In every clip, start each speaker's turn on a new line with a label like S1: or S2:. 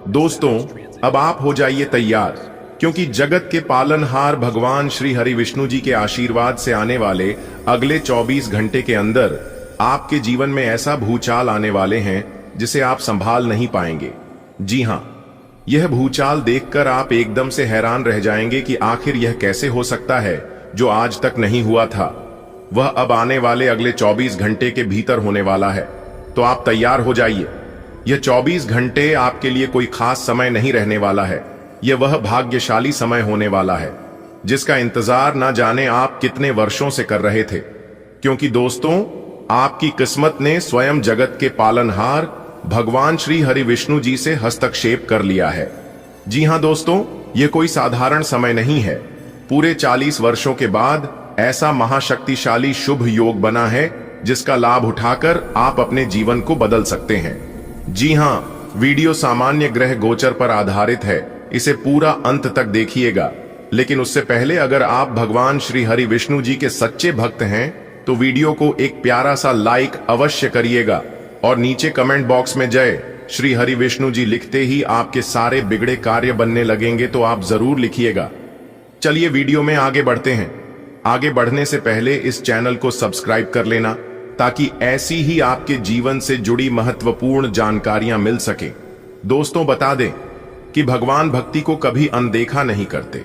S1: दोस्तों, अब आप हो जाइए तैयार, क्योंकि जगत के पालनहार भगवान श्री हरि विष्णु जी के आशीर्वाद से आने वाले अगले 24 घंटे के अंदर आपके जीवन में ऐसा भूचाल आने वाले हैं जिसे आप संभाल नहीं पाएंगे। जी हां, यह भूचाल देखकर आप एकदम से हैरान रह जाएंगे कि आखिर यह कैसे हो सकता है जो आज तक नहीं हुआ था। वह अब आने वाले अगले 24 घंटे के भीतर होने वाला है, तो आप तैयार हो जाइए। यह 24 घंटे आपके लिए कोई खास समय नहीं रहने वाला है। यह वह भाग्यशाली समय होने वाला है जिसका इंतजार न जाने आप कितने वर्षों से कर रहे थे, क्योंकि दोस्तों, आपकी किस्मत ने स्वयं जगत के पालनहार भगवान श्री हरि विष्णु जी से हस्तक्षेप कर लिया है। जी हां दोस्तों, यह कोई साधारण समय नहीं है। पूरे 40 वर्षों के बाद ऐसा महाशक्तिशाली शुभ योग बना है जिसका लाभ उठाकर आप अपने जीवन को बदल सकते हैं। जी हां, वीडियो सामान्य ग्रह गोचर पर आधारित है, इसे पूरा अंत तक देखिएगा। लेकिन उससे पहले अगर आप भगवान श्री हरि विष्णु जी के सच्चे भक्त हैं तो वीडियो को एक प्यारा सा लाइक अवश्य करिएगा और नीचे कमेंट बॉक्स में जय श्री हरि विष्णु जी लिखते ही आपके सारे बिगड़े कार्य बनने लगेंगे, तो आप जरूर लिखिएगा। चलिए वीडियो में आगे बढ़ते हैं। आगे बढ़ने से पहले इस चैनल को सब्सक्राइब कर लेना ताकि ऐसी ही आपके जीवन से जुड़ी महत्वपूर्ण जानकारियां मिल सके। दोस्तों, बता दें कि भगवान भक्ति को कभी अनदेखा नहीं करते।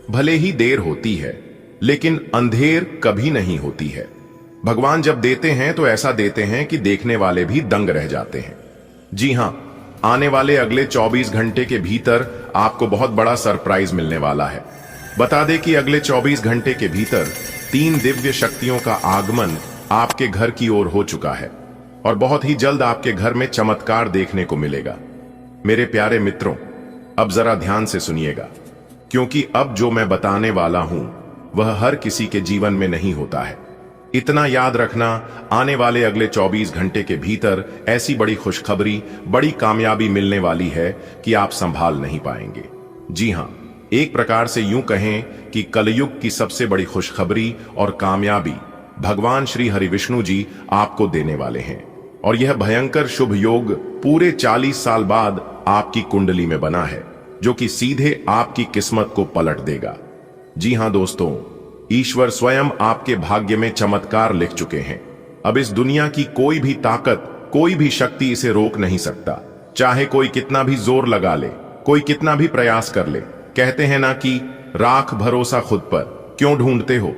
S1: भले ही देर होती है, लेकिन अंधेर कभी नहीं होती है। भगवान जब देते हैं तो ऐसा देते हैं कि देखने वाले भी दंग रह जाते हैं। जी हां, आने वाले अगले 24 घंटे के भीतर आपको बहुत बड़ा सरप्राइज मिलने वाला है। बता दें कि अगले 24 घंटे के भीतर 3 दिव्य शक्तियों का आगमन आपके घर की ओर हो चुका है और बहुत ही जल्द आपके घर में चमत्कार देखने को मिलेगा। मेरे प्यारे मित्रों, अब जरा ध्यान से सुनिएगा, क्योंकि अब जो मैं बताने वाला हूं वह हर किसी के जीवन में नहीं होता है। इतना याद रखना, आने वाले अगले 24 घंटे के भीतर ऐसी बड़ी खुशखबरी, बड़ी कामयाबी मिलने वाली है कि आप संभाल नहीं पाएंगे। जी हां, एक प्रकार से यूं कहें कि कलयुग की सबसे बड़ी खुशखबरी और कामयाबी भगवान श्री हरि विष्णु जी आपको देने वाले हैं। और यह भयंकर शुभ योग पूरे 40 साल बाद आपकी कुंडली में बना है, जो कि सीधे आपकी किस्मत को पलट देगा। जी हां दोस्तों, ईश्वर स्वयं आपके भाग्य में चमत्कार लिख चुके हैं। अब इस दुनिया की कोई भी ताकत, कोई भी शक्ति इसे रोक नहीं सकता। चाहे कोई कितना भी जोर लगा ले, कोई कितना भी प्रयास कर ले। कहते हैं ना कि राख भरोसा खुद पर, क्यों ढूंढते हो?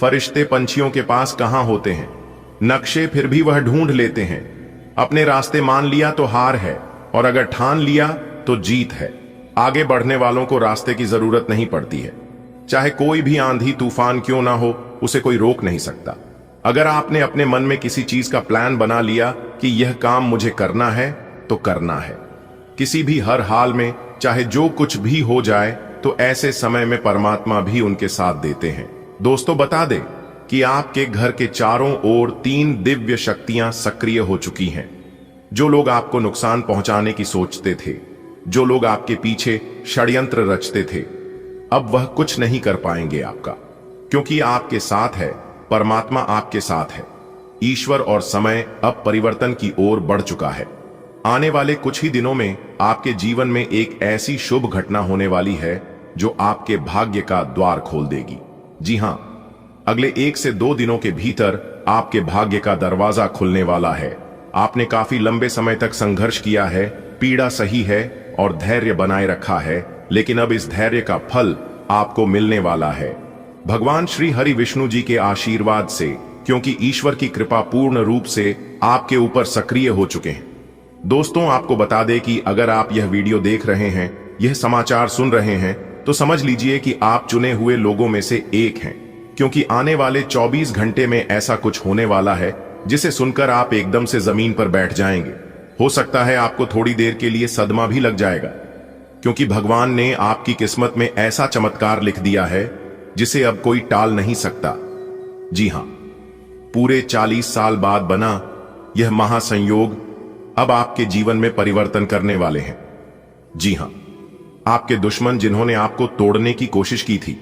S1: फरिश्ते पंछियों के पास कहां होते हैं? नक्शे फिर भी वह ढूंढ लेते हैं। अपने रास्ते मान लिया तो हार है, और अगर ठान लिया तो जीत है। आगे बढ़ने वालों को रास्ते की जरूरत नहीं पड़ती है। चाहे कोई भी आंधी तूफान क्यों ना हो, उसे कोई रोक नहीं सकता। अगर आपने अपने मन में किसी चीज का प्लान बना लिया कि यह काम मुझे करना है, तो करना है। किसी भी हर हाल में, चाहे जो कुछ भी हो जाए, तो ऐसे समय में परमात्मा भी उनके साथ देते हैं। दोस्तों, बता दें कि आपके घर के चारों ओर 3 दिव्य शक्तियां सक्रिय हो चुकी हैं। जो लोग आपको नुकसान पहुंचाने की सोचते थे, जो लोग आपके पीछे षड्यंत्र रचते थे, अब वह कुछ नहीं कर पाएंगे आपका, क्योंकि आपके साथ है परमात्मा, आपके साथ है ईश्वर। और समय अब परिवर्तन की ओर बढ़ चुका है। आने वाले कुछ ही दिनों में आपके जीवन में एक ऐसी शुभ घटना होने वाली है जो आपके भाग्य का द्वार खोल देगी। जी हां, अगले 1 से 2 दिनों के भीतर आपके भाग्य का दरवाजा खुलने वाला है। आपने काफी लंबे समय तक संघर्ष किया है, पीड़ा सही है और धैर्य बनाए रखा है, लेकिन अब इस धैर्य का फल आपको मिलने वाला है भगवान श्री हरि विष्णु जी के आशीर्वाद से, क्योंकि ईश्वर की कृपा पूर्ण रूप से आपके ऊपर सक्रिय हो चुके हैं। दोस्तों, आपको बता दें कि अगर आप यह वीडियो देख रहे हैं, यह समाचार सुन रहे हैं, तो समझ लीजिए कि आप चुने हुए लोगों में से एक हैं, क्योंकि आने वाले 24 घंटे में ऐसा कुछ होने वाला है जिसे सुनकर आप एकदम से जमीन पर बैठ जाएंगे। हो सकता है आपको थोड़ी देर के लिए सदमा भी लग जाएगा, क्योंकि भगवान ने आपकी किस्मत में ऐसा चमत्कार लिख दिया है जिसे अब कोई टाल नहीं सकता। जी हां, पूरे 40 साल बाद बना यह महासंयोग अब आपके जीवन में परिवर्तन करने वाले हैं। जी हां, आपके दुश्मन जिन्होंने आपको तोड़ने की कोशिश की थी,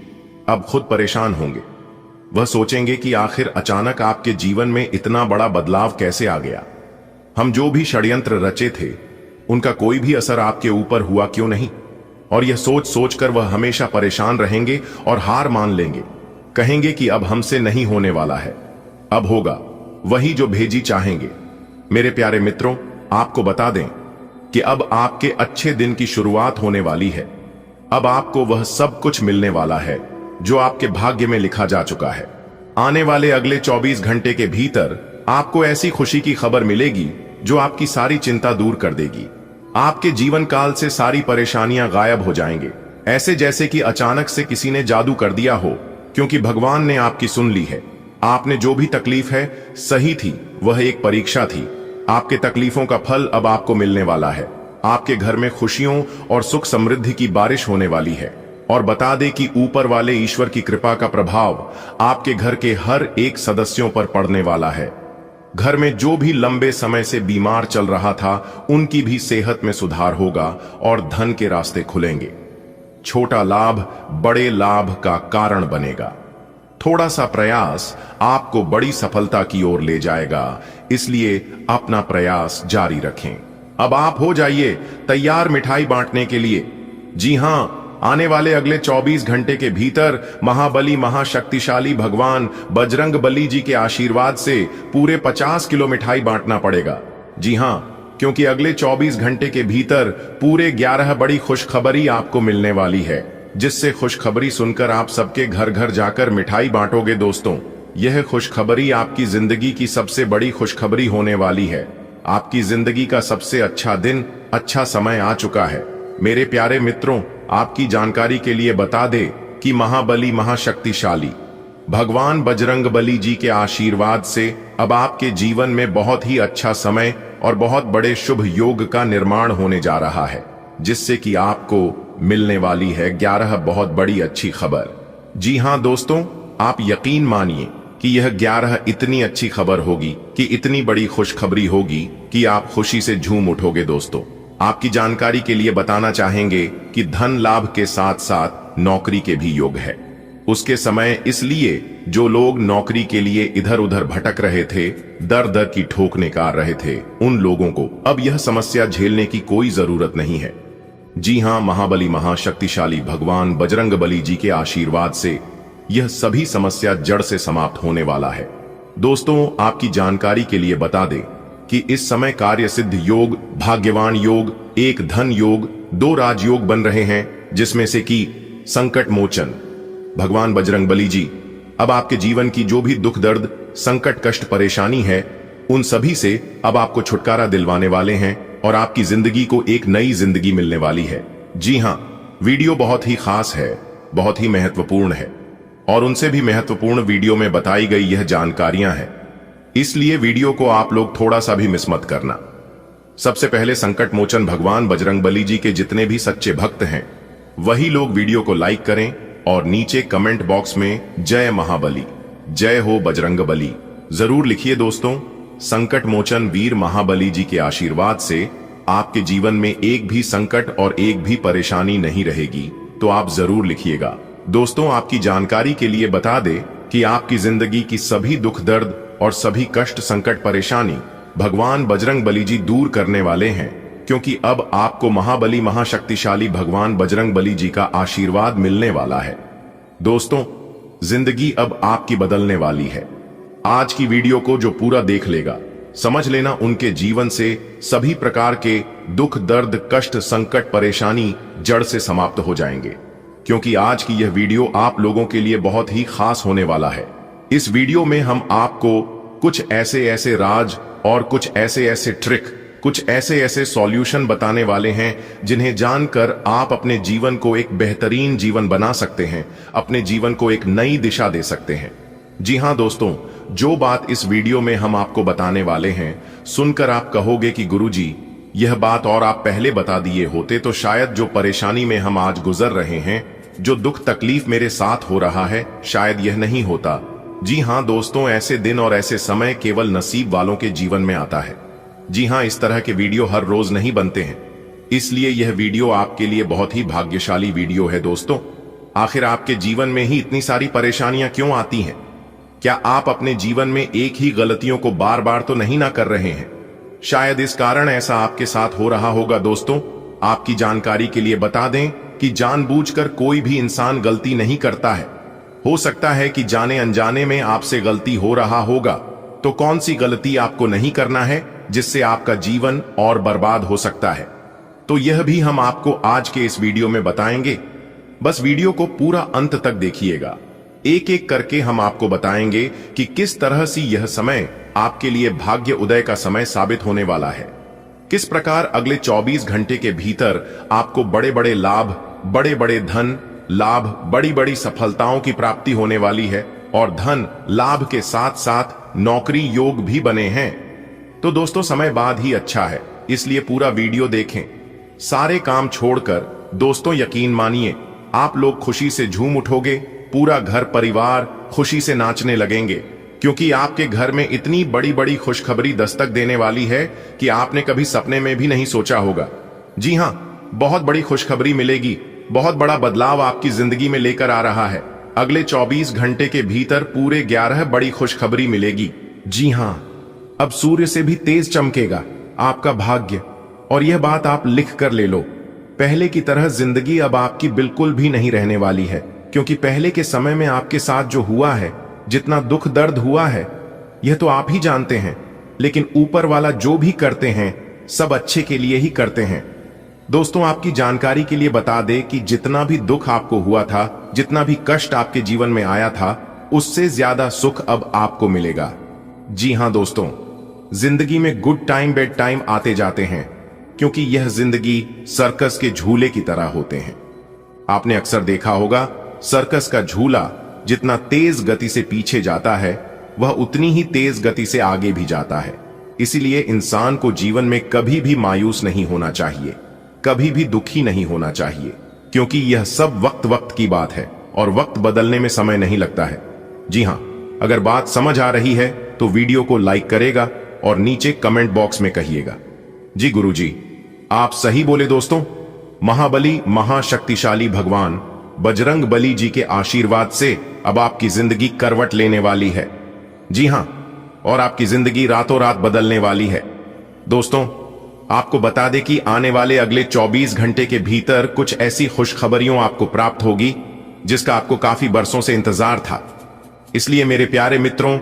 S1: अब खुद परेशान होंगे। वह सोचेंगे कि आखिर अचानक आपके जीवन में इतना बड़ा बदलाव कैसे आ गया। हम जो भी षड्यंत्र रचे थे, उनका कोई भी असर आपके ऊपर हुआ क्यों नहीं? और यह सोच सोच कर वह हमेशा परेशान रहेंगे और हार मान लेंगे, कहेंगे कि अब हमसे नहीं होने वाला है, अब होगा वही जो भेजी चाहेंगे। मेरे प्यारे मित्रों, आपको बता दें कि अब आपके अच्छे दिन की शुरुआत होने वाली है। अब आपको वह सब कुछ मिलने वाला है जो आपके भाग्य में लिखा जा चुका है। आने वाले अगले 24 घंटे के भीतर आपको ऐसी खुशी की खबर मिलेगी जो आपकी सारी चिंता दूर कर देगी। आपके जीवन काल से सारी परेशानियां गायब हो जाएंगे, ऐसे जैसे कि अचानक से किसी ने जादू कर दिया हो, क्योंकि भगवान ने आपकी सुन ली है। आपने जो भी तकलीफ है सही थी, वह एक परीक्षा थी। आपके तकलीफों का फल अब आपको मिलने वाला है। आपके घर में खुशियों और सुख समृद्धि की बारिश होने वाली है। और बता दे कि ऊपर वाले ईश्वर की कृपा का प्रभाव आपके घर के हर एक सदस्यों पर पड़ने वाला है। घर में जो भी लंबे समय से बीमार चल रहा था, उनकी भी सेहत में सुधार होगा और धन के रास्ते खुलेंगे। छोटा लाभ बड़े लाभ का कारण बनेगा। थोड़ा सा प्रयास आपको बड़ी सफलता की ओर ले जाएगा, इसलिए अपना प्रयास जारी रखें। अब आप हो जाइए तैयार मिठाई बांटने के लिए। जी हां, आने वाले अगले 24 घंटे के भीतर महाबली महाशक्तिशाली भगवान बजरंग बली जी के आशीर्वाद से पूरे 50 किलो मिठाई बांटना पड़ेगा। जी हां, क्योंकि अगले 24 घंटे के भीतर पूरे 11 बड़ी खुशखबरी आपको मिलने वाली है, जिससे खुशखबरी सुनकर आप सबके घर घर जाकर मिठाई बांटोगे। दोस्तों, यह खुशखबरी आपकी जिंदगी की सबसे बड़ी खुशखबरी होने वाली है। आपकी जिंदगी का सबसे अच्छा दिन, अच्छा समय आ चुका है। मेरे प्यारे मित्रों, आपकी जानकारी के लिए बता दे कि महाबली महाशक्तिशाली भगवान बजरंग बली जी के आशीर्वाद से अब आपके जीवन में बहुत ही अच्छा समय और बहुत बड़े शुभ योग का निर्माण होने जा रहा है, जिससे कि आपको मिलने वाली है 11 बहुत बड़ी अच्छी खबर। जी हां दोस्तों, आप यकीन मानिए कि यह 11 इतनी अच्छी खबर होगी, कि इतनी बड़ी खुशखबरी होगी कि आप खुशी से झूम उठोगे। दोस्तों, आपकी जानकारी के लिए बताना चाहेंगे कि धन लाभ के साथ साथ नौकरी के भी योग है। उसके समय इसलिए जो लोग नौकरी के लिए इधर उधर भटक रहे थे, दर दर की ठोक निकाल रहे थे, उन लोगों को अब यह समस्या झेलने की कोई जरूरत नहीं है। जी हां, महाबली महाशक्तिशाली भगवान बजरंग बली जी के आशीर्वाद से यह सभी समस्या जड़ से समाप्त होने वाला है। दोस्तों, आपकी जानकारी के लिए बता दें कि इस समय कार्य सिद्ध योग, भाग्यवान योग, एक धन योग, 2 राजयोग बन रहे हैं, जिसमें से कि संकट मोचन भगवान बजरंग बली जी अब आपके जीवन की जो भी दुख दर्द, संकट, कष्ट, परेशानी है, उन सभी से अब आपको छुटकारा दिलवाने वाले हैं और आपकी जिंदगी को एक नई जिंदगी मिलने वाली है। जी हां, वीडियो बहुत ही खास है, बहुत ही महत्वपूर्ण है और उनसे भी महत्वपूर्ण वीडियो में बताई गई यह जानकारियां हैं, इसलिए वीडियो को आप लोग थोड़ा सा भी मिस मत करना। सबसे पहले संकट मोचन भगवान बजरंग बली जी के जितने भी सच्चे भक्त हैं, वही लोग वीडियो को लाइक करें और नीचे कमेंट बॉक्स में जय महाबली, जय हो बजरंग बली जरूर लिखिए। दोस्तों, संकट मोचन वीर महाबली जी के आशीर्वाद से आपके जीवन में एक भी संकट और एक भी परेशानी नहीं रहेगी, तो आप जरूर लिखिएगा। दोस्तों, आपकी जानकारी के लिए बता दे कि आपकी जिंदगी की सभी दुख दर्द और सभी कष्ट, संकट, परेशानी भगवान बजरंग बली जी दूर करने वाले हैं, क्योंकि अब आपको महाबली महाशक्तिशाली भगवान बजरंग बली जी का आशीर्वाद मिलने वाला है। दोस्तों, जिंदगी अब आपकी बदलने वाली है। आज की वीडियो को जो पूरा देख लेगा, समझ लेना उनके जीवन से सभी प्रकार के दुख, दर्द, कष्ट, संकट, परेशानी जड़ से समाप्त हो जाएंगे, क्योंकि आज की यह वीडियो आप लोगों के लिए बहुत ही खास होने वाला है। इस वीडियो में हम आपको कुछ ऐसे ऐसे राज और कुछ ऐसे ऐसे ट्रिक, कुछ ऐसे ऐसे सॉल्यूशन बताने वाले हैं, जिन्हें जानकर आप अपने जीवन को एक बेहतरीन जीवन बना सकते हैं, अपने जीवन को एक नई दिशा दे सकते हैं। जी हां दोस्तों, जो बात इस वीडियो में हम आपको बताने वाले हैं, सुनकर आप कहोगे कि गुरुजी, यह बात और आप पहले बता दिए होते तो शायद जो परेशानी में हम आज गुजर रहे हैं, जो दुख तकलीफ मेरे साथ हो रहा है, शायद यह नहीं होता। जी हां दोस्तों, ऐसे दिन और ऐसे समय केवल नसीब वालों के जीवन में आता है। जी हां, इस तरह के वीडियो हर रोज नहीं बनते हैं, इसलिए यह वीडियो आपके लिए बहुत ही भाग्यशाली वीडियो है। दोस्तों, आखिर आपके जीवन में ही इतनी सारी परेशानियां क्यों आती हैं? क्या आप अपने जीवन में एक ही गलतियों को बार बार तो नहीं ना कर रहे हैं? शायद इस कारण ऐसा आपके साथ हो रहा होगा। दोस्तों, आपकी जानकारी के लिए बता दें कि जानबूझकर कोई भी इंसान गलती नहीं करता है। हो सकता है कि जाने अनजाने में आपसे गलती हो रहा होगा। तो कौन सी गलती आपको नहीं करना है जिससे आपका जीवन और बर्बाद हो सकता है, तो यह भी हम आपको आज के इस वीडियो में बताएंगे। बस वीडियो को पूरा अंत तक देखिएगा। एक एक करके हम आपको बताएंगे कि किस तरह से यह समय आपके लिए भाग्य उदय का समय साबित होने वाला है। किस प्रकार अगले 24 घंटे के भीतर आपको बड़े बड़े लाभ, बड़े बड़े धन लाभ, बड़ी बड़ी सफलताओं की प्राप्ति होने वाली है और धन लाभ के साथ साथ नौकरी योग भी बने हैं। तो दोस्तों, समय बाद ही अच्छा है, इसलिए पूरा वीडियो देखें। सारे काम छोड़कर दोस्तों यकीन मानिए आप लोग खुशी से झूम उठोगे। पूरा घर परिवार खुशी से नाचने लगेंगे, क्योंकि आपके घर में इतनी बड़ी बड़ी खुशखबरी दस्तक देने वाली है कि आपने कभी सपने में भी नहीं सोचा होगा। जी हां, बहुत बड़ी खुशखबरी मिलेगी। बहुत बड़ा बदलाव आपकी जिंदगी में लेकर आ रहा है। अगले 24 घंटे के भीतर पूरे 11 बड़ी खुशखबरी मिलेगी। जी हां, अब सूर्य से भी तेज चमकेगा आपका भाग्य, और यह बात आप लिख कर ले लो। पहले की तरह जिंदगी अब आपकी बिल्कुल भी नहीं रहने वाली है, क्योंकि पहले के समय में आपके साथ जो हुआ है, जितना दुख दर्द हुआ है, यह तो आप ही जानते हैं। लेकिन ऊपर वाला जो भी करते हैं सब अच्छे के लिए ही करते हैं। दोस्तों, आपकी जानकारी के लिए बता दें कि जितना भी दुख आपको हुआ था, जितना भी कष्ट आपके जीवन में आया था, उससे ज्यादा सुख अब आपको मिलेगा। जी हां दोस्तों, जिंदगी में गुड टाइम बैड टाइम आते जाते हैं, क्योंकि यह जिंदगी सर्कस के झूले की तरह होते हैं। आपने अक्सर देखा होगा, सर्कस का झूला जितना तेज गति से पीछे जाता है, वह उतनी ही तेज गति से आगे भी जाता है। इसीलिए इंसान को जीवन में कभी भी मायूस नहीं होना चाहिए, कभी भी दुखी नहीं होना चाहिए, क्योंकि यह सब वक्त वक्त की बात है और वक्त बदलने में समय नहीं लगता है। जी हां, अगर बात समझ आ रही है तो वीडियो को लाइक करेगा और नीचे कमेंट बॉक्स में कहिएगा। जी गुरुजी, आप सही बोले दोस्तों। महाबली महाशक्तिशाली भगवान बजरंग बली जी के आशीर्वाद से अब आपकी जिंदगी करवट लेने वाली है। जी हां, और आपकी जिंदगी रातों रात बदलने वाली है। दोस्तों, आपको बता दें कि आने वाले अगले 24 घंटे के भीतर कुछ ऐसी खुशखबरियों आपको प्राप्त होगी जिसका आपको काफी बरसों से इंतजार था। इसलिए मेरे प्यारे मित्रों,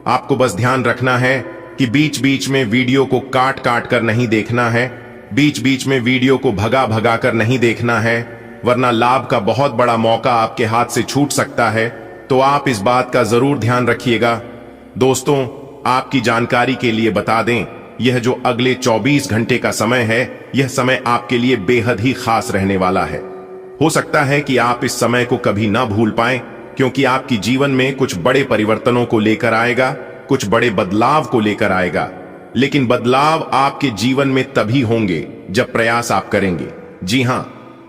S1: आपको बस ध्यान रखना है कि बीच बीच में वीडियो को काट काट कर नहीं देखना है, बीच बीच में वीडियो को भगा भगा कर नहीं देखना है, वरना लाभ का बहुत बड़ा मौका आपके हाथ से छूट सकता है। तो आप इस बात का जरूर ध्यान रखिएगा। दोस्तों, आपकी जानकारी के लिए बता दें, यह जो अगले 24 घंटे का समय है, यह समय आपके लिए बेहद ही खास रहने वाला है। हो सकता है कि आप इस समय को कभी ना भूल पाएं, क्योंकि आपकी जीवन में कुछ बड़े परिवर्तनों को लेकर आएगा, कुछ बड़े बदलाव को लेकर आएगा। लेकिन बदलाव आपके जीवन में तभी होंगे जब प्रयास आप करेंगे। जी हां,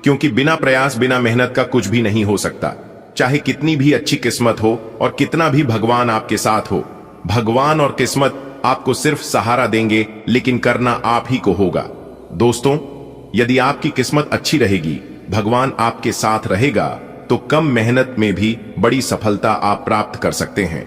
S1: क्योंकि बिना प्रयास, बिना मेहनत का कुछ भी नहीं हो सकता। चाहे कितनी भी अच्छी किस्मत हो और कितना भी भगवान आपके साथ हो, भगवान और किस्मत आपको सिर्फ सहारा देंगे, लेकिन करना आप ही को होगा। दोस्तों, यदि आपकी किस्मत अच्छी रहेगी, भगवान आपके साथ रहेगा, तो कम मेहनत में भी बड़ी सफलता आप प्राप्त कर सकते हैं।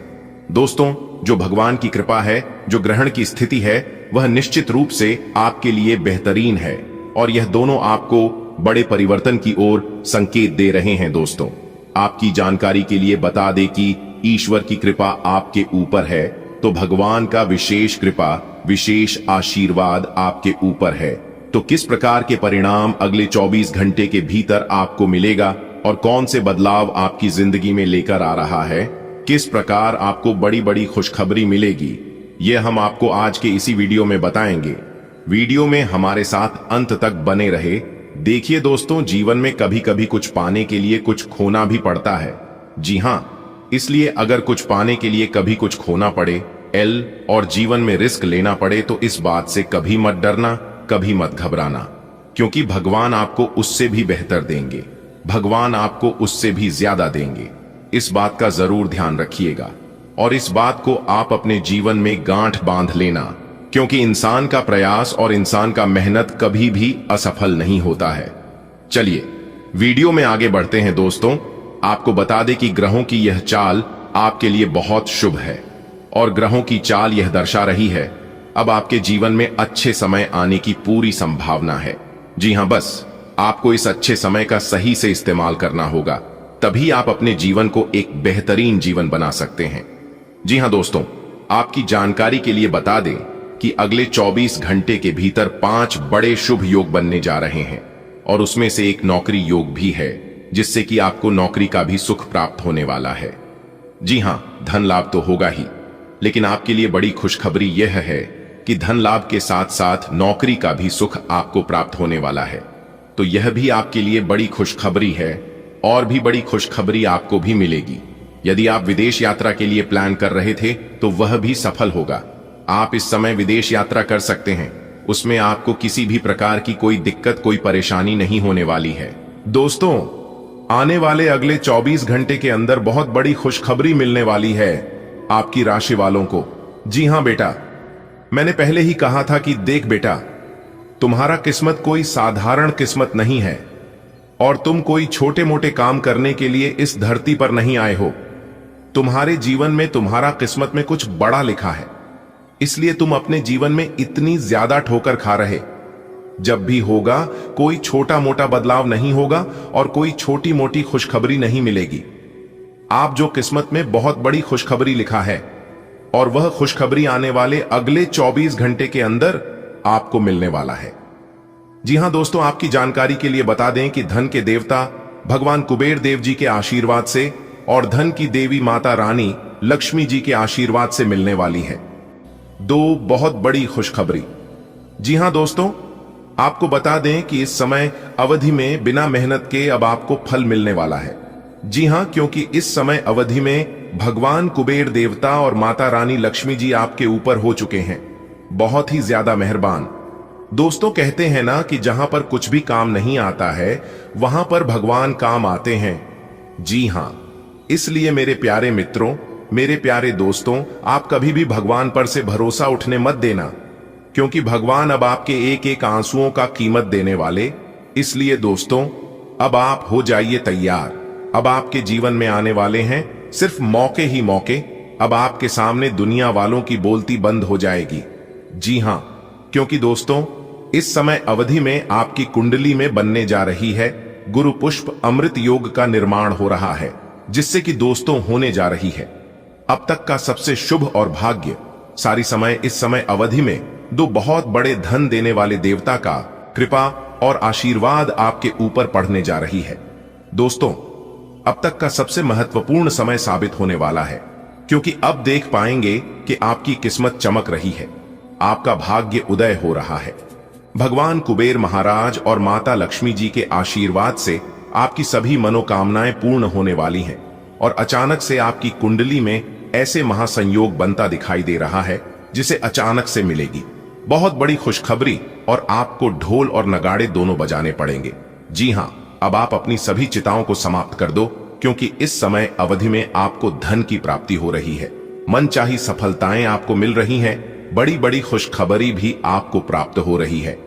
S1: दोस्तों, जो भगवान की कृपा है, जो ग्रहण की स्थिति है, वह निश्चित रूप से आपके लिए बेहतरीन है, और यह दोनों आपको बड़े परिवर्तन की ओर संकेत दे रहे हैं। दोस्तों, आपकी जानकारी के लिए बता दें कि ईश्वर की कृपा आपके ऊपर है, तो भगवान का विशेष कृपा, विशेष आशीर्वाद आपके ऊपर है। तो किस प्रकार के परिणाम अगले 24 घंटे के भीतर आपको मिलेगा और कौन से बदलाव आपकी जिंदगी में लेकर आ रहा है, किस प्रकार आपको बड़ी बड़ी खुशखबरी मिलेगी, यह हम आपको आज के इसी वीडियो में बताएंगे। वीडियो में हमारे साथ अंत तक बने रहे। देखिए दोस्तों, जीवन में कभी कभी कुछ पाने के लिए कुछ खोना भी पड़ता है। जी हां, इसलिए अगर कुछ पाने के लिए कभी कुछ खोना पड़े और जीवन में रिस्क लेना पड़े, तो इस बात से कभी मत डरना, कभी मत घबराना, क्योंकि भगवान आपको उससे भी बेहतर देंगे, भगवान आपको उससे भी ज्यादा देंगे। इस बात का जरूर ध्यान रखिएगा और इस बात को आप अपने जीवन में गांठ बांध लेना, क्योंकि इंसान का प्रयास और इंसान का मेहनत कभी भी असफल नहीं होता है। चलिए वीडियो में आगे बढ़ते हैं। दोस्तों, आपको बता दें कि ग्रहों की यह चाल आपके लिए बहुत शुभ है और ग्रहों की चाल यह दर्शा रही है अब आपके जीवन में अच्छे समय आने की पूरी संभावना है। जी हां, बस आपको इस अच्छे समय का सही से इस्तेमाल करना होगा, तभी आप अपने जीवन को एक बेहतरीन जीवन बना सकते हैं। जी हां दोस्तों, आपकी जानकारी के लिए बता दें कि अगले 24 घंटे के भीतर 5 बड़े शुभ योग बनने जा रहे हैं और उसमें से एक नौकरी योग भी है, जिससे कि आपको नौकरी का भी सुख प्राप्त होने वाला है। जी हां, धन लाभ तो होगा ही, लेकिन आपके लिए बड़ी खुशखबरी यह है कि धन लाभ के साथ साथ नौकरी का भी सुख आपको प्राप्त होने वाला है। तो यह भी आपके लिए बड़ी खुशखबरी है और भी बड़ी खुशखबरी आपको भी मिलेगी। यदि आप विदेश यात्रा के लिए प्लान कर रहे थे तो वह भी सफल होगा। आप इस समय विदेश यात्रा कर सकते हैं, उसमें आपको किसी भी प्रकार की कोई दिक्कत, कोई परेशानी नहीं होने वाली है। दोस्तों, आने वाले अगले 24 घंटे के अंदर बहुत बड़ी खुशखबरी मिलने वाली है आपकी राशि वालों को। जी हां बेटा, मैंने पहले ही कहा था कि देख बेटा, तुम्हारा किस्मत कोई साधारण किस्मत नहीं है और तुम कोई छोटे मोटे काम करने के लिए इस धरती पर नहीं आए हो। तुम्हारे जीवन में तुम्हारा किस्मत में कुछ बड़ा लिखा है, इसलिए तुम अपने जीवन में इतनी ज्यादा ठोकर खा रहे। जब भी होगा कोई छोटा मोटा बदलाव नहीं होगा और कोई छोटी मोटी खुशखबरी नहीं मिलेगी। आप जो किस्मत में बहुत बड़ी खुशखबरी लिखा है और वह खुशखबरी आने वाले अगले 24 घंटे के अंदर आपको मिलने वाला है। जी हां दोस्तों, आपकी जानकारी के लिए बता दें कि धन के देवता भगवान कुबेर देव जी के आशीर्वाद से और धन की देवी माता रानी लक्ष्मी जी के आशीर्वाद से मिलने वाली है 2 बहुत बड़ी खुशखबरी। जी हां दोस्तों, आपको बता दें कि इस समय अवधि में बिना मेहनत के अब आपको फल मिलने वाला है। जी हां, क्योंकि इस समय अवधि में भगवान कुबेर देवता और माता रानी लक्ष्मी जी आपके ऊपर हो चुके हैं, बहुत ही ज्यादा मेहरबान। दोस्तों, कहते हैं ना कि जहां पर कुछ भी काम नहीं आता है वहां पर भगवान काम आते हैं। जी हां, इसलिए मेरे प्यारे मित्रों, मेरे प्यारे दोस्तों, आप कभी भी भगवान पर से भरोसा उठने मत देना, क्योंकि भगवान अब आपके एक एक आंसुओं का कीमत देने वाले। इसलिए दोस्तों, अब आप हो जाइए तैयार। अब आपके जीवन में आने वाले हैं सिर्फ मौके ही मौके। अब आपके सामने दुनिया वालों की बोलती बंद हो जाएगी। जी हां, क्योंकि दोस्तों, इस समय अवधि में आपकी कुंडली में बनने जा रही है गुरु पुष्प अमृत योग का निर्माण हो रहा है, जिससे कि दोस्तों होने जा रही है अब तक का सबसे शुभ और भाग्य सारी समय। इस समय अवधि में 2 बहुत बड़े धन देने वाले देवता का कृपा और आशीर्वाद आपके ऊपर पड़ने जा रही है। दोस्तों, अब तक का सबसे महत्वपूर्ण समय साबित होने वाला है, क्योंकि अब देख पाएंगे कि आपकी किस्मत चमक रही है, आपका भाग्य उदय हो रहा है। भगवान कुबेर महाराज और माता लक्ष्मी जी के आशीर्वाद से आपकी सभी मनोकामनाएं पूर्ण होने वाली हैं और अचानक से आपकी कुंडली में ऐसे महासंयोग बनता दिखाई दे रहा है जिसे अचानक से मिलेगी बहुत बड़ी खुशखबरी और आपको ढोल और नगाड़े दोनों बजाने पड़ेंगे। जी हां, अब आप अपनी सभी चिंताओं को समाप्त कर दो, क्योंकि इस समय अवधि में आपको धन की प्राप्ति हो रही है, मनचाही सफलताएं आपको मिल रही हैं, बड़ी बड़ी खुशखबरी भी आपको प्राप्त हो रही है।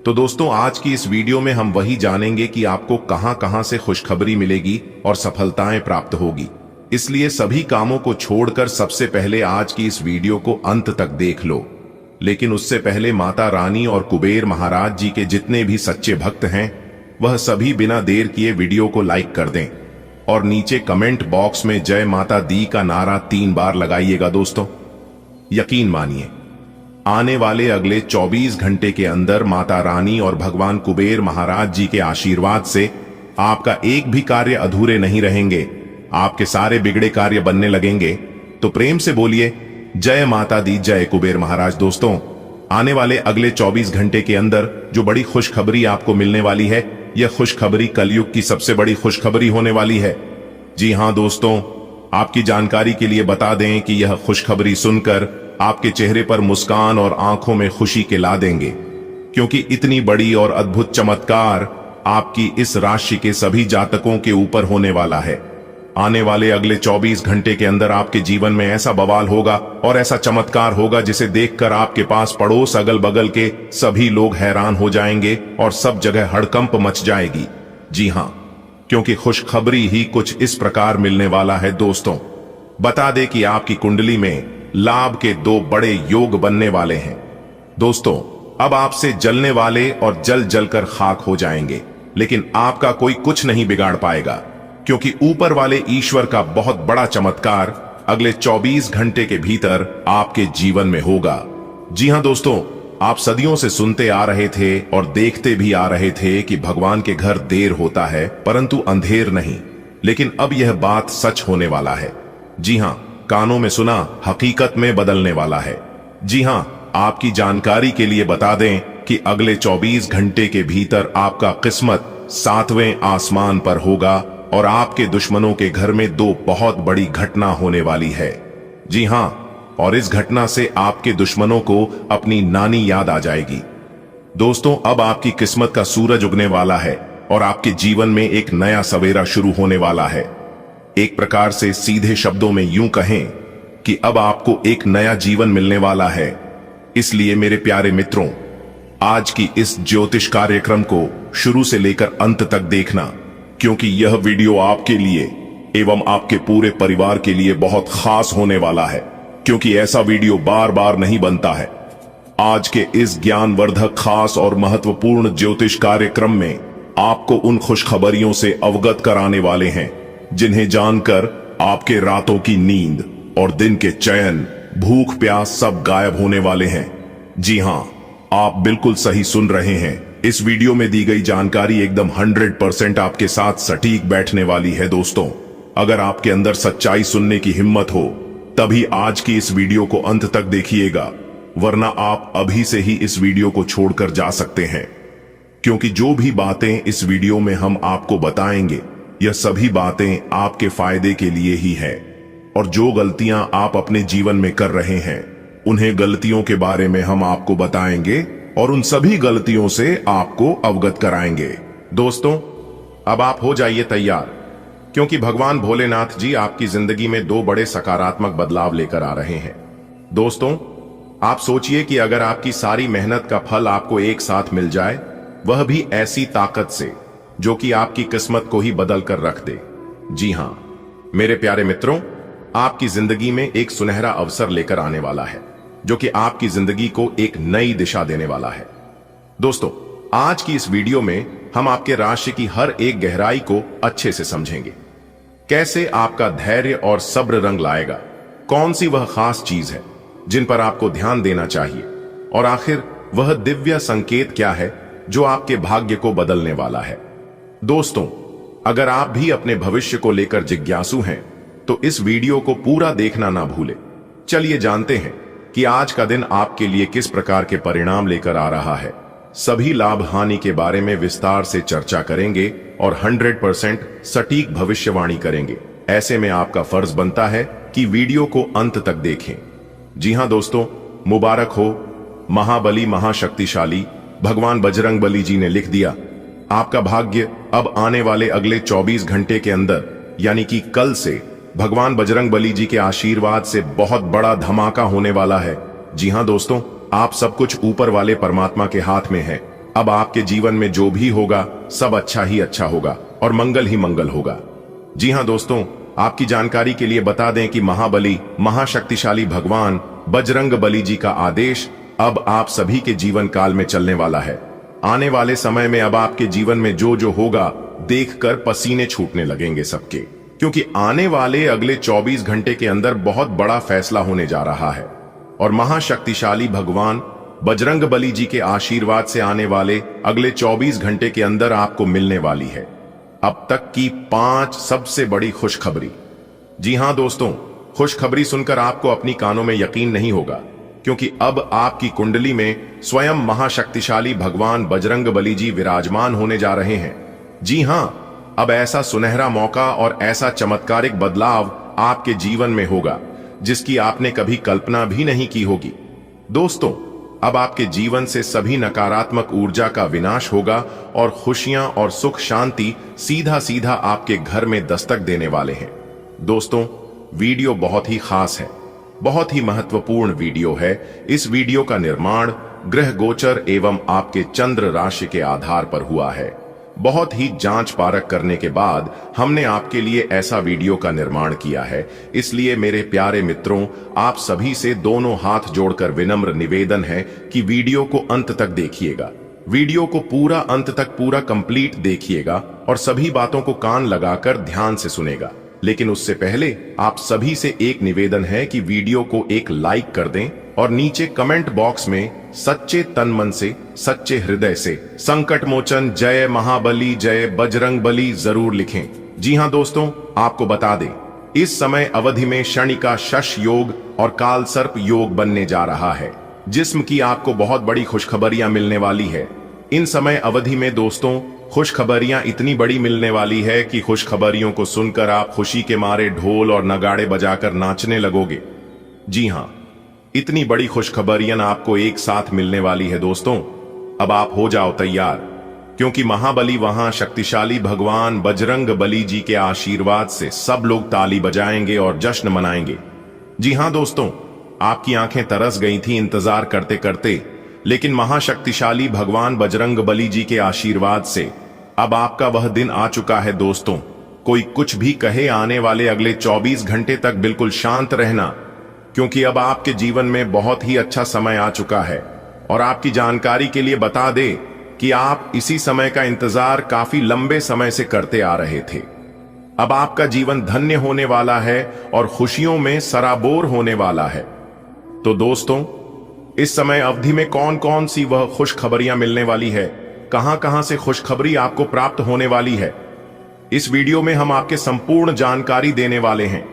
S1: तो दोस्तों, आज की इस वीडियो में हम वही जानेंगे कि आपको कहां कहां से खुशखबरी मिलेगी और सफलताएं प्राप्त होगी। इसलिए सभी कामों को छोड़कर सबसे पहले आज की इस वीडियो को अंत तक देख लो। लेकिन उससे पहले माता रानी और कुबेर महाराज जी के जितने भी सच्चे भक्त हैं, वह सभी बिना देर किए वीडियो को लाइक कर दें और नीचे कमेंट बॉक्स में जय माता दी का नारा 3 बार लगाइएगा। दोस्तों, यकीन मानिए, आने वाले अगले 24 घंटे के अंदर माता रानी और भगवान कुबेर महाराज जी के आशीर्वाद से आपका एक भी कार्य अधूरे नहीं रहेंगे, आपके सारे बिगड़े कार्य बनने लगेंगे। तो प्रेम से बोलिए जय माता दी, जय कुबेर महाराज। दोस्तों, आने वाले अगले 24 घंटे के अंदर जो बड़ी खुशखबरी आपको मिलने वाली है, यह खुशखबरी कलयुग की सबसे बड़ी खुशखबरी होने वाली है। जी हां दोस्तों, आपकी जानकारी के लिए बता दें कि यह खुशखबरी सुनकर आपके चेहरे पर मुस्कान और आंखों में खुशी के ला देंगे, क्योंकि इतनी बड़ी और अद्भुत चमत्कार आपकी इस राशि के सभी जातकों के ऊपर होने वाला है। आने वाले अगले 24 घंटे के अंदर आपके जीवन में ऐसा बवाल होगा और ऐसा चमत्कार होगा जिसे देखकर आपके पास पड़ोस अगल बगल के सभी लोग हैरान हो जाएंगे और सब जगह हड़कंप मच जाएगी। जी हां, क्योंकि खुशखबरी ही कुछ इस प्रकार मिलने वाला है। दोस्तों, बता दे कि आपकी कुंडली में लाभ के 2 बड़े योग बनने वाले हैं। दोस्तों, अब आपसे जलने वाले और जल जलकर खाक हो जाएंगे, लेकिन आपका कोई कुछ नहीं बिगाड़ पाएगा, क्योंकि ऊपर वाले ईश्वर का बहुत बड़ा चमत्कार अगले 24 घंटे के भीतर आपके जीवन में होगा। जी हां दोस्तों, आप सदियों से सुनते आ रहे थे और देखते भी आ रहे थे कि भगवान के घर देर होता है परंतु अंधेर नहीं, लेकिन अब यह बात सच होने वाला है। जी हां, कानों में सुना हकीकत में बदलने वाला है। जी हां, आपकी जानकारी के लिए बता दें कि अगले 24 घंटे के भीतर आपका किस्मत 7वें आसमान पर होगा और आपके दुश्मनों के घर में 2 बहुत बड़ी घटना होने वाली है। जी हां, और इस घटना से आपके दुश्मनों को अपनी नानी याद आ जाएगी। दोस्तों, अब आपकी किस्मत का सूरज उगने वाला है और आपके जीवन में एक नया सवेरा शुरू होने वाला है। एक प्रकार से सीधे शब्दों में यूं कहें कि अब आपको एक नया जीवन मिलने वाला है। इसलिए मेरे प्यारे मित्रों, आज की इस ज्योतिष कार्यक्रम को शुरू से लेकर अंत तक देखना, क्योंकि यह वीडियो आपके लिए एवं आपके पूरे परिवार के लिए बहुत खास होने वाला है, क्योंकि ऐसा वीडियो बार बार नहीं बनता है। आज के इस ज्ञानवर्धक, खास और महत्वपूर्ण ज्योतिष कार्यक्रम में आपको उन खुशखबरियों से अवगत कराने वाले हैं जिन्हें जानकर आपके रातों की नींद और दिन के चैन, भूख प्यास सब गायब होने वाले हैं। जी हां, आप बिल्कुल सही सुन रहे हैं। इस वीडियो में दी गई जानकारी एकदम 100% आपके साथ सटीक बैठने वाली है। दोस्तों, अगर आपके अंदर सच्चाई सुनने की हिम्मत हो तभी आज की इस वीडियो को अंत तक देखिएगा, वरना आप अभी से ही इस वीडियो को छोड़कर जा सकते हैं, क्योंकि जो भी बातें इस वीडियो में हम आपको बताएंगे यह सभी बातें आपके फायदे के लिए ही है। और जो गलतियां आप अपने जीवन में कर रहे हैं उन्हें गलतियों के बारे में हम आपको बताएंगे और उन सभी गलतियों से आपको अवगत कराएंगे। दोस्तों, अब आप हो जाइए तैयार, क्योंकि भगवान भोलेनाथ जी आपकी जिंदगी में 2 बड़े सकारात्मक बदलाव लेकर आ रहे हैं। दोस्तों, आप सोचिए कि अगर आपकी सारी मेहनत का फल आपको एक साथ मिल जाए, वह भी ऐसी ताकत से जो कि आपकी किस्मत को ही बदल कर रख दे। जी हां मेरे प्यारे मित्रों, आपकी जिंदगी में एक सुनहरा अवसर लेकर आने वाला है जो कि आपकी जिंदगी को एक नई दिशा देने वाला है। दोस्तों, आज की इस वीडियो में हम आपके राशि की हर एक गहराई को अच्छे से समझेंगे। कैसे आपका धैर्य और सब्र रंग लाएगा, कौन सी वह खास चीज है जिन पर आपको ध्यान देना चाहिए, और आखिर वह दिव्य संकेत क्या है जो आपके भाग्य को बदलने वाला है। दोस्तों, अगर आप भी अपने भविष्य को लेकर जिज्ञासु हैं तो इस वीडियो को पूरा देखना ना भूलें। चलिए जानते हैं कि आज का दिन आपके लिए किस प्रकार के परिणाम लेकर आ रहा है। सभी लाभ हानि के बारे में विस्तार से चर्चा करेंगे और 100% सटीक भविष्यवाणी करेंगे। ऐसे में आपका फर्ज बनता है कि वीडियो को अंत तक देखें। जी हां दोस्तों, मुबारक हो। महाबली महाशक्तिशाली भगवान बजरंग बली जी ने लिख दिया, आपका भाग्य अब आने वाले अगले 24 घंटे के अंदर, यानी कि कल से भगवान बजरंग बली जी के आशीर्वाद से बहुत बड़ा धमाका होने वाला है। जी हां दोस्तों, आप सब कुछ ऊपर वाले परमात्मा के हाथ में है। अब आपके जीवन में जो भी होगा सब अच्छा ही अच्छा होगा और मंगल ही मंगल होगा। जी हां दोस्तों, आपकी जानकारी के लिए बता दें कि महाबली महाशक्तिशाली भगवान बजरंग बली जी का आदेश अब आप सभी के जीवन काल में चलने वाला है। आने वाले समय में अब आपके जीवन में जो जो होगा देखकर पसीने छूटने लगेंगे सबके, क्योंकि आने वाले अगले 24 घंटे के अंदर बहुत बड़ा फैसला होने जा रहा है और महाशक्तिशाली भगवान बजरंग बली जी के आशीर्वाद से आने वाले अगले 24 घंटे के अंदर आपको मिलने वाली है अब तक की 5 सबसे बड़ी खुशखबरी। जी हां दोस्तों, खुशखबरी सुनकर आपको अपनी कानों में यकीन नहीं होगा, क्योंकि अब आपकी कुंडली में स्वयं महाशक्तिशाली भगवान बजरंग बली जी विराजमान होने जा रहे हैं। जी हां, अब ऐसा सुनहरा मौका और ऐसा चमत्कारिक बदलाव आपके जीवन में होगा जिसकी आपने कभी कल्पना भी नहीं की होगी। दोस्तों, अब आपके जीवन से सभी नकारात्मक ऊर्जा का विनाश होगा और खुशियां और सुख शांति सीधा सीधा आपके घर में दस्तक देने वाले हैं। दोस्तों, वीडियो बहुत ही खास है, बहुत ही महत्वपूर्ण वीडियो है। इस वीडियो का निर्माण ग्रह गोचर एवं आपके चंद्र राशि के आधार पर हुआ है। बहुत ही जांच परख करने के बाद हमने आपके लिए ऐसा वीडियो का निर्माण किया है। इसलिए मेरे प्यारे मित्रों, आप सभी से दोनों हाथ जोड़कर विनम्र निवेदन है कि वीडियो को अंत तक देखिएगा। वीडियो को पूरा अंत तक पूरा कंप्लीट देखिएगा और सभी बातों को कान लगाकर ध्यान से सुनेगा। लेकिन उससे पहले आप सभी से एक निवेदन है कि वीडियो को एक लाइक कर दें और नीचे कमेंट बॉक्स में सच्चे तन मन से, सच्चे हृदय से संकट मोचन जय महाबली जय बजरंग बली जरूर लिखें। जी हां दोस्तों, आपको बता दें, इस समय अवधि में शनि का शश योग और काल सर्प योग बनने जा रहा है, जिस्म की आपको बहुत बड़ी खुशखबरियां मिलने वाली है। इन समय अवधि में दोस्तों खुशखबरियां इतनी बड़ी मिलने वाली है कि खुशखबरियों को सुनकर आप खुशी के मारे ढोल और नगाड़े बजाकर नाचने लगोगे। जी हां, इतनी बड़ी खुशखबरियां आपको एक साथ मिलने वाली है दोस्तों। अब आप हो जाओ तैयार, क्योंकि महाबली वहां शक्तिशाली भगवान बजरंग बली जी के आशीर्वाद से सब लोग ताली बजाएंगे और जश्न मनाएंगे। जी हां दोस्तों, आपकी आंखें तरस गई थी इंतजार करते करते, लेकिन महाशक्तिशाली भगवान बजरंग बली जी के आशीर्वाद से अब आपका वह दिन आ चुका है दोस्तों। कोई कुछ भी कहे, आने वाले अगले 24 घंटे तक बिल्कुल शांत रहना, क्योंकि अब आपके जीवन में बहुत ही अच्छा समय आ चुका है। और आपकी जानकारी के लिए बता दे कि आप इसी समय का इंतजार काफी लंबे समय से करते आ रहे थे। अब आपका जीवन धन्य होने वाला है और खुशियों में सराबोर होने वाला है। तो दोस्तों, इस समय अवधि में कौन कौन सी वह खुशखबरियां मिलने वाली है, कहां कहां से खुशखबरी आपको प्राप्त होने वाली है, इस वीडियो में हम आपके संपूर्ण जानकारी देने वाले हैं,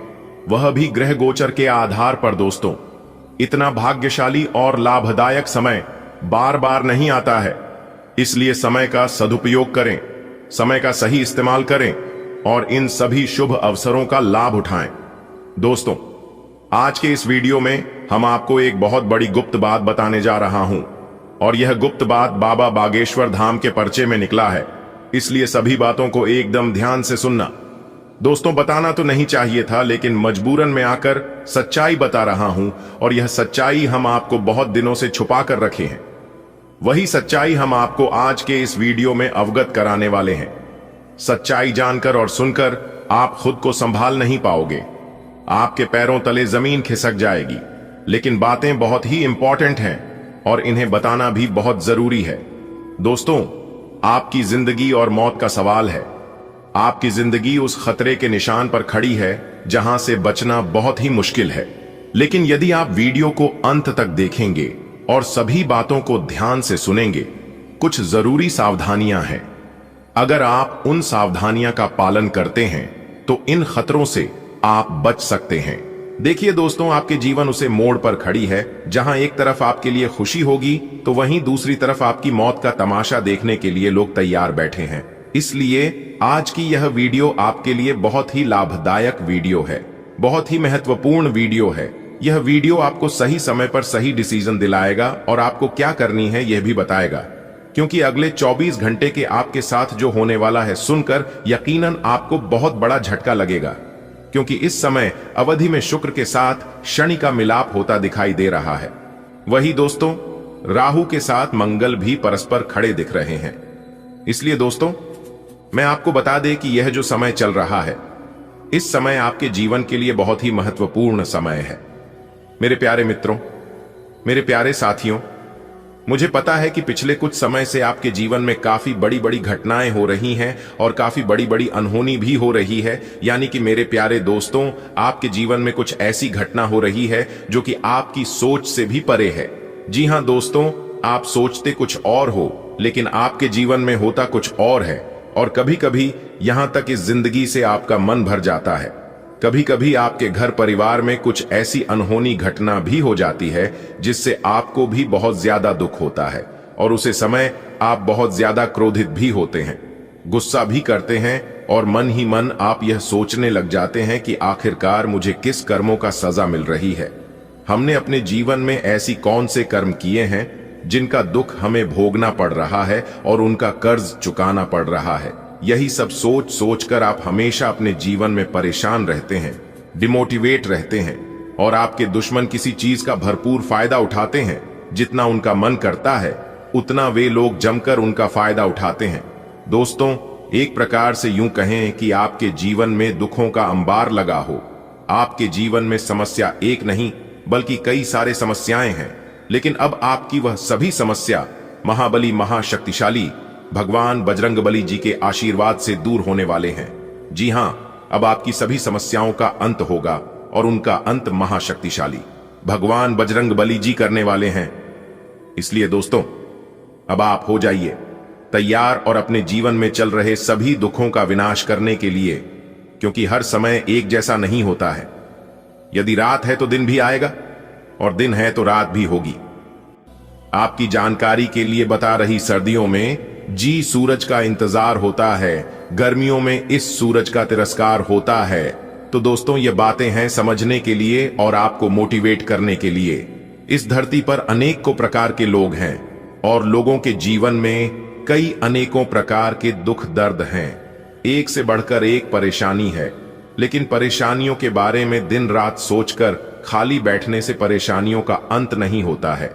S1: वह भी ग्रह गोचर के आधार पर। दोस्तों, इतना भाग्यशाली और लाभदायक समय बार बार नहीं आता है, इसलिए समय का सदुपयोग करें, समय का सही इस्तेमाल करें और इन सभी शुभ अवसरों का लाभ उठाएं। दोस्तों, आज के इस वीडियो में हम आपको एक बहुत बड़ी गुप्त बात बताने जा रहा हूं, और यह गुप्त बात बाबा बागेश्वर धाम के पर्चे में निकला है, इसलिए सभी बातों को एकदम ध्यान से सुनना। दोस्तों, बताना तो नहीं चाहिए था, लेकिन मजबूरन में आकर सच्चाई बता रहा हूं, और यह सच्चाई हम आपको बहुत दिनों से छुपा कर रखे हैं। वही सच्चाई हम आपको आज के इस वीडियो में अवगत कराने वाले हैं। सच्चाई जानकर और सुनकर आप खुद को संभाल नहीं पाओगे, आपके पैरों तले जमीन खिसक जाएगी। लेकिन बातें बहुत ही इंपॉर्टेंट हैं और इन्हें बताना भी बहुत जरूरी है। दोस्तों, आपकी जिंदगी और मौत का सवाल है। आपकी जिंदगी उस खतरे के निशान पर खड़ी है जहां से बचना बहुत ही मुश्किल है। लेकिन यदि आप वीडियो को अंत तक देखेंगे और सभी बातों को ध्यान से सुनेंगे, कुछ जरूरी सावधानियां हैं। अगर आप उन सावधानियां का पालन करते हैं तो इन खतरों से आप बच सकते हैं। देखिए दोस्तों, आपके जीवन उसे मोड़ पर खड़ी है जहां एक तरफ आपके लिए खुशी होगी तो वहीं दूसरी तरफ आपकी मौत का तमाशा देखने के लिए लोग तैयार बैठे हैं। इसलिए आज की यह वीडियो आपके लिए बहुत ही लाभदायक वीडियो है, बहुत ही महत्वपूर्ण वीडियो है। यह वीडियो आपको सही समय पर सही डिसीजन दिलाएगा और आपको क्या करनी है यह भी बताएगा, क्योंकि अगले 24 घंटे के आपके साथ जो होने वाला है सुनकर यकीनन आपको बहुत बड़ा झटका लगेगा, क्योंकि इस समय अवधि में शुक्र के साथ शनि का मिलाप होता दिखाई दे रहा है। वही दोस्तों, राहु के साथ मंगल भी परस्पर खड़े दिख रहे हैं। इसलिए दोस्तों, मैं आपको बता दें कि यह जो समय चल रहा है, इस समय आपके जीवन के लिए बहुत ही महत्वपूर्ण समय है। मेरे प्यारे मित्रों, मेरे प्यारे साथियों, मुझे पता है कि पिछले कुछ समय से आपके जीवन में काफी बड़ी बड़ी घटनाएं हो रही हैं और काफी बड़ी बड़ी अनहोनी भी हो रही है। यानी कि मेरे प्यारे दोस्तों, आपके जीवन में कुछ ऐसी घटना हो रही है जो कि आपकी सोच से भी परे है। जी हां दोस्तों, आप सोचते कुछ और हो, लेकिन आपके जीवन में होता कुछ और है। और कभी कभी यहां तक इस जिंदगी से आपका मन भर जाता है। कभी कभी आपके घर परिवार में कुछ ऐसी अनहोनी घटना भी हो जाती है जिससे आपको भी बहुत ज्यादा दुख होता है, और उसे समय आप बहुत ज्यादा क्रोधित भी होते हैं, गुस्सा भी करते हैं, और मन ही मन आप यह सोचने लग जाते हैं कि आखिरकार मुझे किस कर्मों का सजा मिल रही है। हमने अपने जीवन में ऐसी कौन से कर्म किए हैं जिनका दुख हमें भोगना पड़ रहा है और उनका कर्ज चुकाना पड़ रहा है। यही सब सोच सोचकर आप हमेशा अपने जीवन में परेशान रहते हैं, डिमोटिवेट रहते हैं, और आपके दुश्मन किसी चीज का भरपूर फायदा उठाते हैं। जितना उनका मन करता है उतना वे लोग जमकर उनका फायदा उठाते हैं। दोस्तों, एक प्रकार से यूं कहें कि आपके जीवन में दुखों का अंबार लगा हो। आपके जीवन में समस्या एक नहीं बल्कि कई सारे समस्याएं हैं, लेकिन अब आपकी वह सभी समस्या महाबली महाशक्तिशाली भगवान बजरंगबली जी के आशीर्वाद से दूर होने वाले हैं। जी हां, अब आपकी सभी समस्याओं का अंत होगा और उनका अंत महाशक्तिशाली भगवान बजरंगबली जी करने वाले हैं। इसलिए दोस्तों, अब आप हो जाइए तैयार और अपने जीवन में चल रहे सभी दुखों का विनाश करने के लिए, क्योंकि हर समय एक जैसा नहीं होता है। यदि रात है तो दिन भी आएगा और दिन है तो रात भी होगी। आपकी जानकारी के लिए बता रही, सर्दियों में जी सूरज का इंतजार होता है, गर्मियों में इस सूरज का तिरस्कार होता है। तो दोस्तों, ये बातें हैं समझने के लिए और आपको मोटिवेट करने के लिए। इस धरती पर अनेकों प्रकार के लोग हैं और लोगों के जीवन में कई अनेकों प्रकार के दुख दर्द हैं। एक से बढ़कर एक परेशानी है, लेकिन परेशानियों के बारे में दिन रात सोचकर खाली बैठने से परेशानियों का अंत नहीं होता है।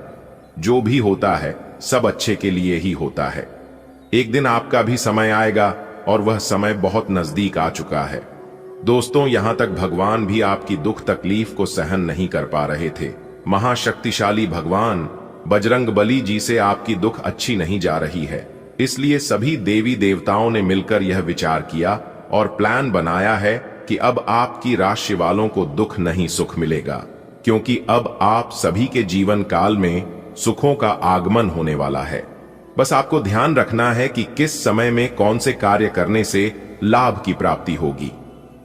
S1: जो भी होता है सब अच्छे के लिए ही होता है। एक दिन आपका भी समय आएगा और वह समय बहुत नजदीक आ चुका है। दोस्तों, यहां तक भगवान भी आपकी दुख तकलीफ को सहन नहीं कर पा रहे थे। महाशक्तिशाली भगवान बजरंगबली जी से आपकी दुख अच्छी नहीं जा रही है। इसलिए सभी देवी देवताओं ने मिलकर यह विचार किया और प्लान बनाया है कि अब आपकी राशि वालों को दुख नहीं सुख मिलेगा, क्योंकि अब आप सभी के जीवन काल में सुखों का आगमन होने वाला है। बस आपको ध्यान रखना है कि किस समय में कौन से कार्य करने से लाभ की प्राप्ति होगी,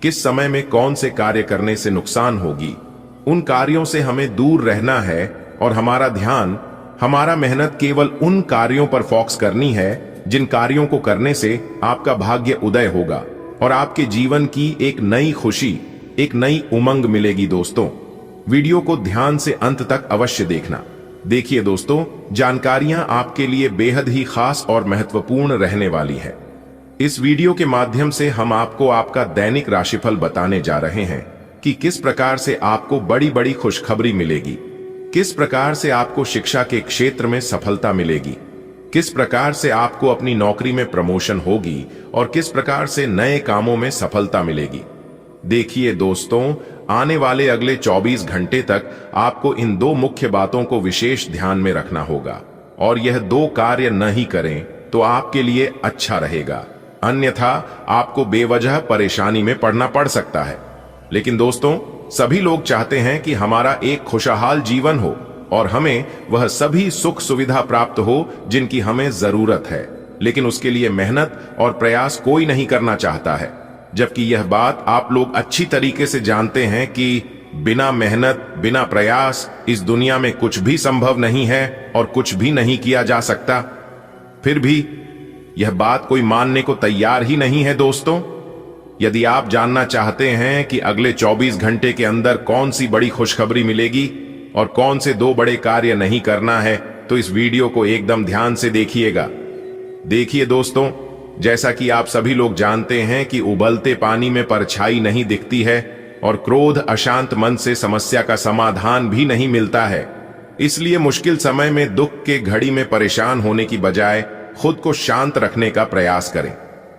S1: किस समय में कौन से कार्य करने से नुकसान होगी। उन कार्यों से हमें दूर रहना है और हमारा ध्यान, हमारा मेहनत केवल उन कार्यों पर फोकस करनी है जिन कार्यों को करने से आपका भाग्य उदय होगा और आपके जीवन की एक नई खुशी, एक नई उमंग मिलेगी। दोस्तों, वीडियो को ध्यान से अंत तक अवश्य देखना। देखिए दोस्तों, जानकारियां आपके लिए बेहद ही खास और महत्वपूर्ण रहने वाली है। इस वीडियो के माध्यम से हम आपको आपका दैनिक राशिफल बताने जा रहे हैं कि किस प्रकार से आपको बड़ी बड़ी खुशखबरी मिलेगी, किस प्रकार से आपको शिक्षा के क्षेत्र में सफलता मिलेगी, किस प्रकार से आपको अपनी नौकरी में प्रमोशन होगी और किस प्रकार से नए कामों में सफलता मिलेगी। देखिए दोस्तों, आने वाले अगले 24 घंटे तक आपको इन दो मुख्य बातों को विशेष ध्यान में रखना होगा और यह दो कार्य नहीं करें तो आपके लिए अच्छा रहेगा, अन्यथा आपको बेवजह परेशानी में पड़ना पड़ सकता है। लेकिन दोस्तों, सभी लोग चाहते हैं कि हमारा एक खुशहाल जीवन हो और हमें वह सभी सुख सुविधा प्राप्त हो जिनकी हमें जरूरत है, लेकिन उसके लिए मेहनत और प्रयास कोई नहीं करना चाहता है। जबकि यह बात आप लोग अच्छी तरीके से जानते हैं कि बिना मेहनत, बिना प्रयास इस दुनिया में कुछ भी संभव नहीं है और कुछ भी नहीं किया जा सकता। फिर भी यह बात कोई मानने को तैयार ही नहीं है। दोस्तों, यदि आप जानना चाहते हैं कि अगले 24 घंटे के अंदर कौन सी बड़ी खुशखबरी मिलेगी और कौन से दो बड़े कार्य नहीं करना है, तो इस वीडियो को एकदम ध्यान से देखिएगा। देखिए दोस्तों, जैसा कि आप सभी लोग जानते हैं कि उबलते पानी में परछाई नहीं दिखती है और क्रोध, अशांत मन से समस्या का समाधान भी नहीं मिलता है। इसलिए मुश्किल समय में दुख के घड़ी में परेशान होने की बजाय खुद को शांत रखने का प्रयास करें।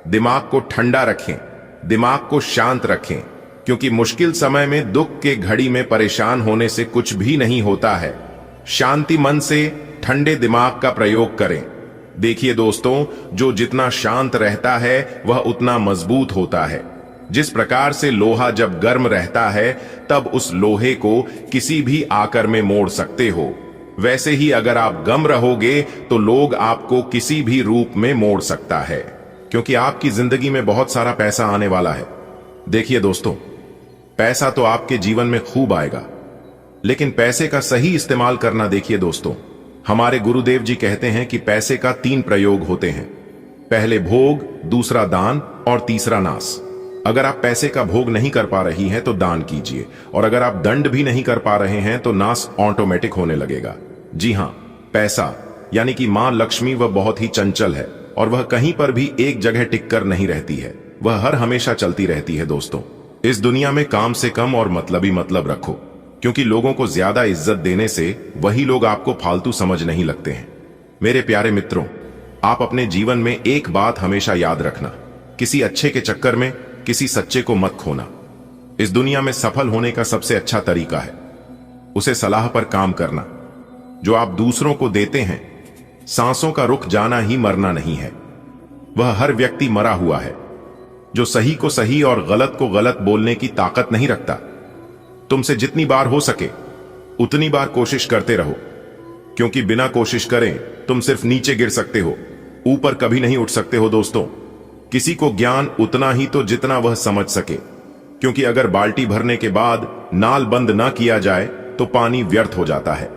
S1: दिमाग को ठंडा रखें, दिमाग को शांत रखें, क्योंकि मुश्किल समय में दुख के घड़ी में परेशान होने से कुछ भी नहीं होता है। शांति मन से ठंडे दिमाग का प्रयोग करें। देखिए दोस्तों, जो जितना शांत रहता है वह उतना मजबूत होता है। जिस प्रकार से लोहा जब गर्म रहता है तब उस लोहे को किसी भी आकर में मोड़ सकते हो, वैसे ही अगर आप गम रहोगे तो लोग आपको किसी भी रूप में मोड़ सकता है, क्योंकि आपकी जिंदगी में बहुत सारा पैसा आने वाला है। देखिए दोस्तों, पैसा तो आपके जीवन में खूब आएगा, लेकिन पैसे का सही इस्तेमाल करना। देखिए दोस्तों, हमारे गुरुदेव जी कहते हैं कि पैसे का 3 प्रयोग होते हैं, पहले भोग, दूसरा दान और तीसरा नाश। अगर आप पैसे का भोग नहीं कर पा रही हैं तो दान कीजिए, और अगर आप दंड भी नहीं कर पा रहे हैं तो नाश ऑटोमेटिक होने लगेगा। जी हां, पैसा यानी कि मां लक्ष्मी वह बहुत ही चंचल है और वह कहीं पर भी एक जगह टिककर नहीं रहती है, वह हर हमेशा चलती रहती है। दोस्तों, इस दुनिया में काम से कम और मतलबी मतलब रखो, क्योंकि लोगों को ज्यादा इज्जत देने से वही लोग आपको फालतू समझ नहीं लगते हैं। मेरे प्यारे मित्रों, आप अपने जीवन में एक बात हमेशा याद रखना, किसी अच्छे के चक्कर में किसी सच्चे को मत खोना। इस दुनिया में सफल होने का सबसे अच्छा तरीका है उसे सलाह पर काम करना। जो आप दूसरों को देते हैं, सांसों का रुक जाना ही मरना नहीं है, वह हर व्यक्ति मरा हुआ है। जो सही को सही और गलत को गलत बोलने की ताकत नहीं रखता। तुमसे जितनी बार हो सके उतनी बार कोशिश करते रहो, क्योंकि बिना कोशिश करें तुम सिर्फ नीचे गिर सकते हो, ऊपर कभी नहीं उठ सकते हो। दोस्तों, किसी को ज्ञान उतना ही तो जितना वह समझ सके, क्योंकि अगर बाल्टी भरने के बाद नाल बंद ना किया जाए तो पानी व्यर्थ हो जाता है।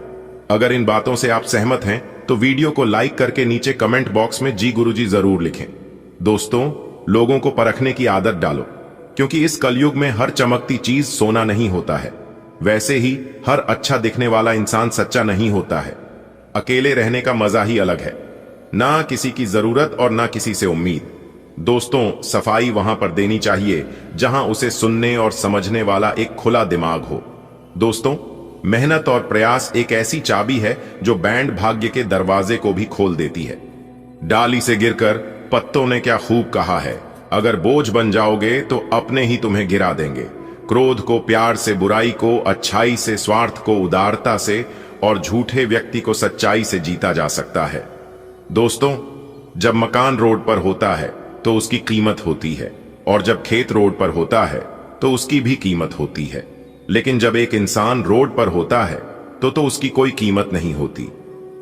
S1: अगर इन बातों से आप सहमत हैं तो वीडियो को लाइक करके नीचे कमेंट बॉक्स में जी गुरुजी जरूर लिखें। दोस्तों, लोगों को परखने की आदत डालो, क्योंकि इस कलयुग में हर चमकती चीज सोना नहीं होता है। वैसे ही हर अच्छा दिखने वाला इंसान सच्चा नहीं होता है। अकेले रहने का मजा ही अलग है, ना किसी की जरूरत और ना किसी से उम्मीद। दोस्तों, सफाई वहां पर देनी चाहिए जहां उसे सुनने और समझने वाला एक खुला दिमाग हो। दोस्तों, मेहनत और प्रयास एक ऐसी चाबी है जो बैंड भाग्य के दरवाजे को भी खोल देती है। डाली से गिरकर पत्तों ने क्या खूब कहा है, अगर बोझ बन जाओगे तो अपने ही तुम्हें गिरा देंगे। क्रोध को प्यार से, बुराई को अच्छाई से, स्वार्थ को उदारता से और झूठे व्यक्ति को सच्चाई से जीता जा सकता है। दोस्तों, जब मकान रोड पर होता है तो उसकी कीमत होती है, और जब खेत रोड पर होता है तो उसकी भी कीमत होती है। लेकिन जब एक इंसान रोड पर होता है तो उसकी कोई कीमत नहीं होती।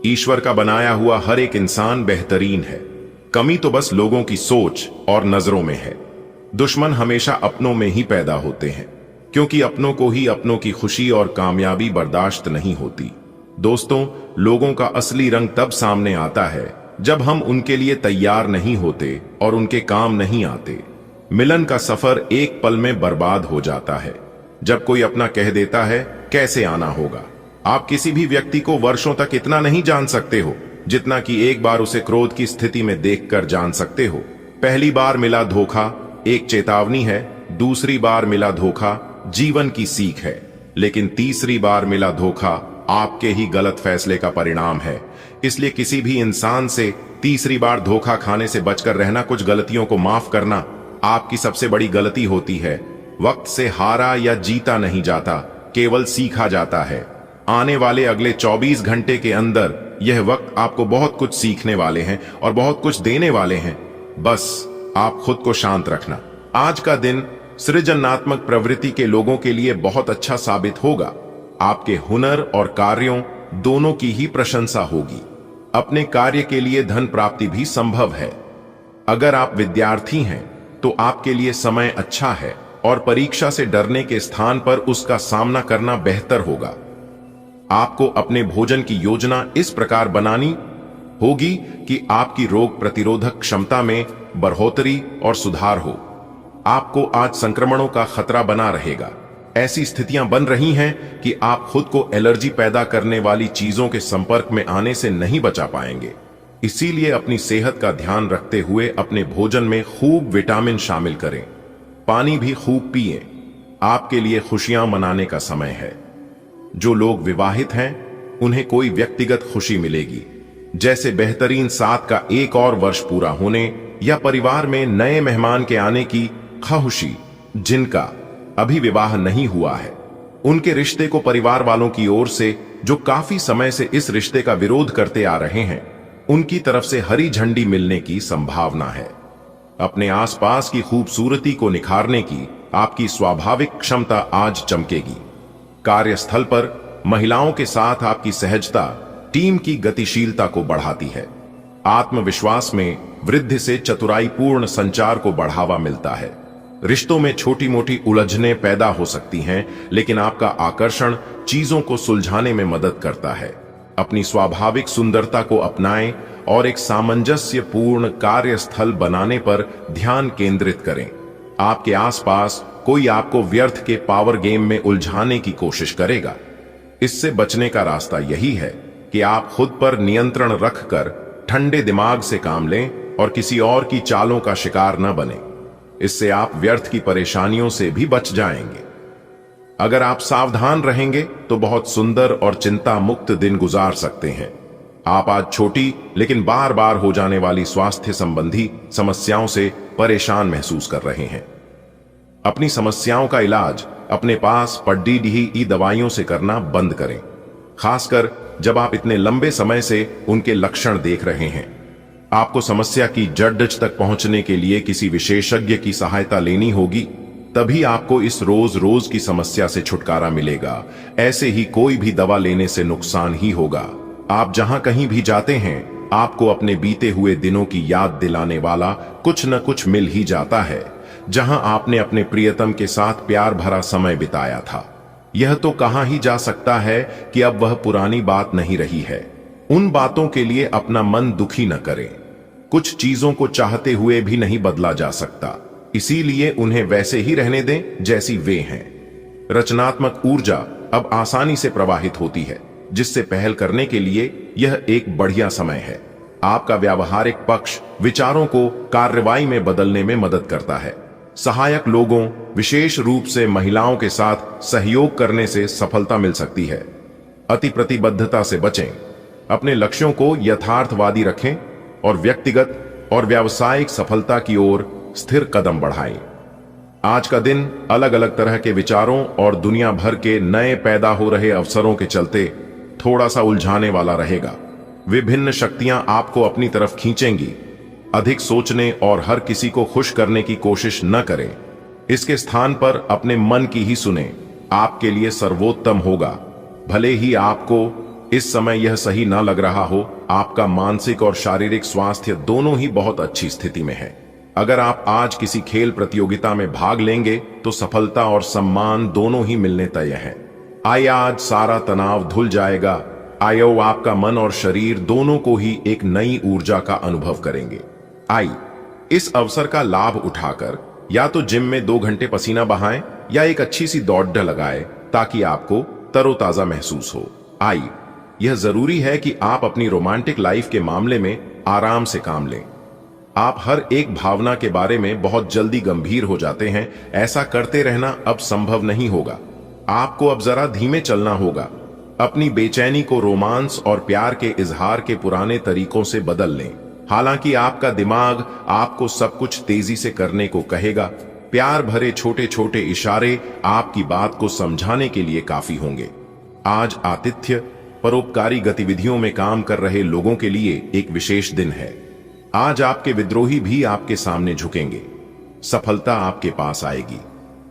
S1: ईश्वर का बनाया हुआ हर एक इंसान बेहतरीन है, कमी तो बस लोगों की सोच और नजरों में है। दुश्मन हमेशा अपनों में ही पैदा होते हैं, क्योंकि अपनों को ही अपनों की खुशी और कामयाबी बर्दाश्त नहीं होती। दोस्तों, लोगों का असली रंग तब सामने आता है जब हम उनके लिए तैयार नहीं होते और उनके काम नहीं आते। मिलन का सफर एक पल में बर्बाद हो जाता है जब कोई अपना कह देता है कैसे आना होगा। आप किसी भी व्यक्ति को वर्षों तक इतना नहीं जान सकते हो जितना कि एक बार उसे क्रोध की स्थिति में देखकर जान सकते हो। पहली बार मिला धोखा एक चेतावनी है, दूसरी बार मिला धोखा जीवन की सीख है, लेकिन तीसरी बार मिला धोखा आपके ही गलत फैसले का परिणाम है। इसलिए किसी भी इंसान से तीसरी बार धोखा खाने से बचकर रहना, कुछ गलतियों को माफ करना आपकी सबसे बड़ी गलती होती है। वक्त से हारा या जीता नहीं जाता, केवल सीखा जाता है। आने वाले अगले 24 घंटे के अंदर यह वक्त आपको बहुत कुछ सीखने वाले हैं और बहुत कुछ देने वाले हैं। बस आप खुद को शांत रखना। आज का दिन सृजनात्मक प्रवृत्ति के लोगों के लिए बहुत अच्छा साबित होगा। आपके हुनर और कार्यों दोनों की ही प्रशंसा होगी। अपने कार्य के लिए धन प्राप्ति भी संभव है। अगर आप विद्यार्थी हैं तो आपके लिए समय अच्छा है और परीक्षा से डरने के स्थान पर उसका सामना करना बेहतर होगा। आपको अपने भोजन की योजना इस प्रकार बनानी होगी कि आपकी रोग प्रतिरोधक क्षमता में बढ़ोतरी और सुधार हो। आपको आज संक्रमणों का खतरा बना रहेगा। ऐसी स्थितियां बन रही हैं कि आप खुद को एलर्जी पैदा करने वाली चीजों के संपर्क में आने से नहीं बचा पाएंगे। इसीलिए अपनी सेहत का ध्यान रखते हुए अपने भोजन में खूब विटामिन शामिल करें, पानी भी खूब पिएं। आपके लिए खुशियां मनाने का समय है। जो लोग विवाहित हैं उन्हें कोई व्यक्तिगत खुशी मिलेगी, जैसे बेहतरीन साथ का एक और वर्ष पूरा होने या परिवार में नए मेहमान के आने की खुशी। जिनका अभी विवाह नहीं हुआ है उनके रिश्ते को परिवार वालों की ओर से, जो काफी समय से इस रिश्ते का विरोध करते आ रहे हैं, उनकी तरफ से हरी झंडी मिलने की संभावना है। अपने आसपास की खूबसूरती को निखारने की आपकी स्वाभाविक क्षमता आज चमकेगी। कार्यस्थल पर महिलाओं के साथ आपकी सहजता टीम की गतिशीलता को बढ़ाती है। आत्मविश्वास में वृद्धि से चतुराईपूर्ण संचार को बढ़ावा मिलता है। रिश्तों में छोटी मोटी उलझनें पैदा हो सकती हैं, लेकिन आपका आकर्षण चीजों को सुलझाने में मदद करता है। अपनी स्वाभाविक सुंदरता को अपनाएं और एक सामंजस्यपूर्ण कार्यस्थल बनाने पर ध्यान केंद्रित करें। आपके आसपास कोई आपको व्यर्थ के पावर गेम में उलझाने की कोशिश करेगा। इससे बचने का रास्ता यही है कि आप खुद पर नियंत्रण रखकर ठंडे दिमाग से काम लें और किसी और की चालों का शिकार न बने। इससे आप व्यर्थ की परेशानियों से भी बच जाएंगे। अगर आप सावधान रहेंगे तो बहुत सुंदर और चिंता मुक्त दिन गुजार सकते हैं। आप आज छोटी लेकिन बार बार हो जाने वाली स्वास्थ्य संबंधी समस्याओं से परेशान महसूस कर रहे हैं। अपनी समस्याओं का इलाज अपने पास पड़ी ढी दवाइयों से करना बंद करें, खासकर जब आप इतने लंबे समय से उनके लक्षण देख रहे हैं। आपको समस्या की जड़ तक पहुंचने के लिए किसी विशेषज्ञ की सहायता लेनी होगी, तभी आपको इस रोज रोज की समस्या से छुटकारा मिलेगा। ऐसे ही कोई भी दवा लेने से नुकसान ही होगा। आप जहां कहीं भी जाते हैं, आपको अपने बीते हुए दिनों की याद दिलाने वाला कुछ न कुछ मिल ही जाता है, जहां आपने अपने प्रियतम के साथ प्यार भरा समय बिताया था। यह तो कहा ही जा सकता है कि अब वह पुरानी बात नहीं रही है। उन बातों के लिए अपना मन दुखी न करें। कुछ चीजों को चाहते हुए भी नहीं बदला जा सकता, इसीलिए उन्हें वैसे ही रहने दें जैसी वे हैं। रचनात्मक ऊर्जा अब आसानी से प्रवाहित होती है, जिससे पहल करने के लिए यह एक बढ़िया समय है। आपका व्यावहारिक पक्ष विचारों को कार्रवाई में बदलने में मदद करता है। सहायक लोगों, विशेष रूप से महिलाओं के साथ सहयोग करने से सफलता मिल सकती है। अति प्रतिबद्धता से बचें। अपने लक्ष्यों को यथार्थवादी रखें और व्यक्तिगत और व्यावसायिक सफलता की ओर स्थिर कदम बढ़ाएं। आज का दिन अलग अलग तरह के विचारों और दुनिया भर के नए पैदा हो रहे अवसरों के चलते थोड़ा सा उलझाने वाला रहेगा। विभिन्न शक्तियां आपको अपनी तरफ खींचेंगी। अधिक सोचने और हर किसी को खुश करने की कोशिश न करें। इसके स्थान पर अपने मन की ही सुने, आपके लिए सर्वोत्तम होगा। भले ही आपको इस समय यह सही ना लग रहा हो, आपका मानसिक और शारीरिक स्वास्थ्य दोनों ही बहुत अच्छी स्थिति में है। अगर आप आज किसी खेल प्रतियोगिता में भाग लेंगे तो सफलता और सम्मान दोनों ही मिलने तय है। आइए आज सारा तनाव धुल जाएगा। आयो आपका मन और शरीर दोनों को ही एक नई ऊर्जा का अनुभव करेंगे। आई इस अवसर का लाभ उठाकर या तो जिम में 2 घंटे पसीना बहाएं या एक अच्छी सी दौड़ लगाएं, ताकि आपको तरोताजा महसूस हो। आई यह जरूरी है कि आप अपनी रोमांटिक लाइफ के मामले में आराम से काम लें। आप हर एक भावना के बारे में बहुत जल्दी गंभीर हो जाते हैं। ऐसा करते रहना अब संभव नहीं होगा। आपको अब जरा धीमे चलना होगा। अपनी बेचैनी को रोमांस और प्यार के इजहार के पुराने तरीकों से बदल लें। हालांकि आपका दिमाग आपको सब कुछ तेजी से करने को कहेगा, प्यार भरे छोटे छोटे इशारे आपकी बात को समझाने के लिए काफी होंगे। आज आतिथ्य, परोपकारी गतिविधियों में काम कर रहे लोगों के लिए एक विशेष दिन है। आज आपके विद्रोही भी आपके सामने झुकेंगे। सफलता आपके पास आएगी।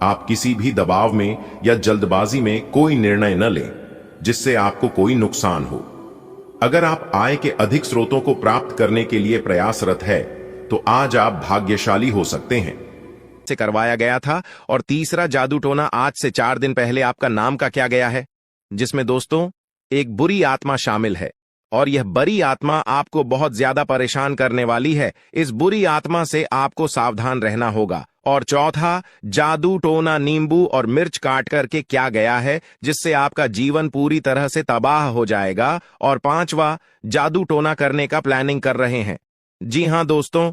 S1: आप किसी भी दबाव में या जल्दबाजी में कोई निर्णय न लें जिससे आपको कोई नुकसान हो। अगर आप आय के अधिक स्रोतों को प्राप्त करने के लिए प्रयासरत है तो आज आप भाग्यशाली हो सकते हैं।
S2: से करवाया गया था। और तीसरा जादू टोना आज से 4 दिन पहले आपका नाम का क्या गया है, जिसमें दोस्तों एक बुरी आत्मा शामिल है और यह बुरी आत्मा आपको बहुत ज्यादा परेशान करने वाली है। इस बुरी आत्मा से आपको सावधान रहना होगा। और चौथा, जादू टोना नींबू और मिर्च काट करके क्या गया है, जिससे आपका जीवन पूरी तरह से तबाह हो जाएगा। और 5वां, जादू टोना करने का प्लानिंग कर रहे हैं। जी हां दोस्तों,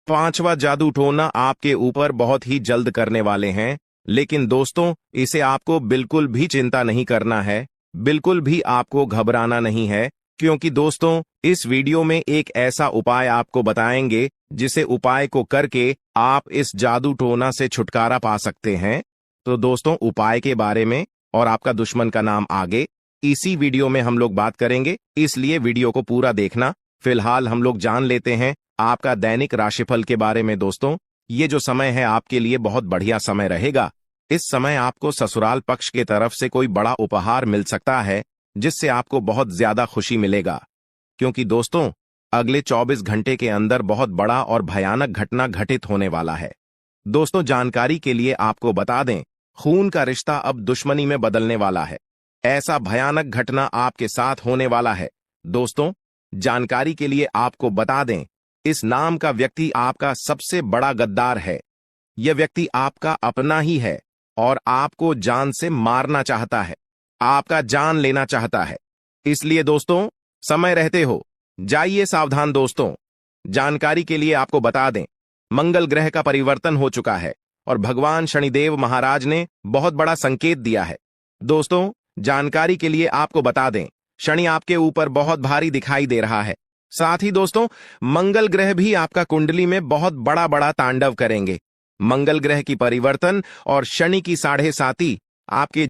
S2: 5वां जादू टोना आपके ऊपर बहुत ही जल्द करने वाले हैं। लेकिन दोस्तों, इसे आपको बिल्कुल भी चिंता नहीं करना है, बिल्कुल भी आपको घबराना नहीं है, क्योंकि दोस्तों इस वीडियो में एक ऐसा उपाय आपको बताएंगे जिसे उपाय को करके आप इस जादू टोना से छुटकारा पा सकते हैं। तो दोस्तों उपाय के बारे में और आपका दुश्मन का नाम आगे इसी वीडियो में हम लोग बात करेंगे, इसलिए वीडियो को पूरा देखना। फिलहाल हम लोग जान लेते हैं आपका दैनिक राशिफल के बारे में। दोस्तों ये जो समय है आपके लिए बहुत बढ़िया समय रहेगा। इस समय आपको ससुराल पक्ष की तरफ से कोई बड़ा उपहार मिल सकता है जिससे आपको बहुत ज्यादा खुशी मिलेगा, क्योंकि दोस्तों अगले 24 घंटे के अंदर बहुत बड़ा और भयानक घटना घटित होने वाला है। दोस्तों जानकारी के लिए आपको बता दें, खून का रिश्ता अब दुश्मनी में बदलने वाला है। ऐसा भयानक घटना आपके साथ होने वाला है। दोस्तों जानकारी के लिए आपको बता दें, इस नाम का व्यक्ति आपका सबसे बड़ा गद्दार है। यह व्यक्ति आपका अपना ही है और आपको जान से मारना चाहता है, आपका जान लेना चाहता है। इसलिए दोस्तों समय रहते हो जाइए सावधान। दोस्तों जानकारी के लिए आपको बता दें, मंगल ग्रह का परिवर्तन हो चुका है और भगवान शनिदेव महाराज ने बहुत बड़ा संकेत दिया है। दोस्तों जानकारी के लिए आपको बता दें, शनि आपके ऊपर बहुत भारी दिखाई दे रहा है। साथ ही दोस्तों, मंगल ग्रह भी आपका कुंडली में बहुत बड़ा बड़ा तांडव करेंगे। मंगल ग्रह की परिवर्तन और शनि की 7.5 आपके